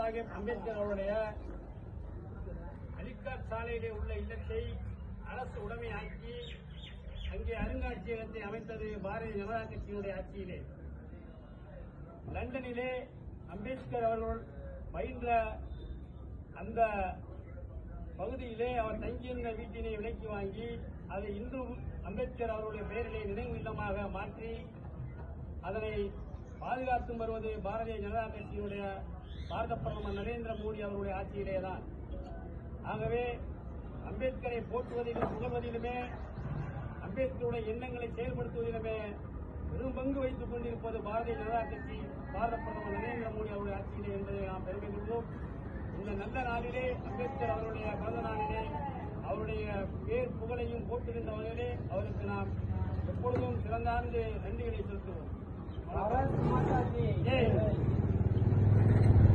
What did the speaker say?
சாஹேப் அம்பேத்கர் அவருடைய அலிகார் சாலையிலே உள்ள இல்லத்தை அரசு உடைமையாக்கி அங்கே அருங்காட்சியகத்தை அமைத்தது பாரதிய ஜனதா கட்சியினுடைய ஆட்சியிலே. லண்டனிலே அம்பேத்கர் அவர்கள் பயின்ற அந்த பகுதியிலே அவர் தங்கியிருந்த வீட்டினை விலைக்கு வாங்கி அதை இன்றும் அம்பேத்கர் அவருடைய பெயரிலே நினைவு இல்லமாக மாற்றி அதனை பாதுகாத்து வருவது பாரதிய ஜனதா கட்சியினுடைய பாரத பிரதமர் நரேந்திர மோடி அவருடைய ஆட்சியிலேதான். ஆகவே அம்பேத்கரை போற்றுவதிலும் புகழ்வதிலுமே அம்பேத்கருடைய எண்ணங்களை செயல்படுத்துவதிலுமே பெரும் பங்கு வைத்துக் கொண்டிருப்பது பாரதிய ஜனதா கட்சி, பாரத பிரதமர் நரேந்திர மோடி அவருடைய ஆட்சியிலே என்பதை நாம் பெருமை கொள்வோம். இந்த நல்ல நாளிலே அம்பேத்கர் அவருடைய பிறந்த நாளிலே அவருடைய பேர் புகழையும் போட்டுகின்ற வகையிலே அவருக்கு நாம் எப்பொழுதும் சிறந்தார்ந்து நன்றிகளை செலுத்துவோம்.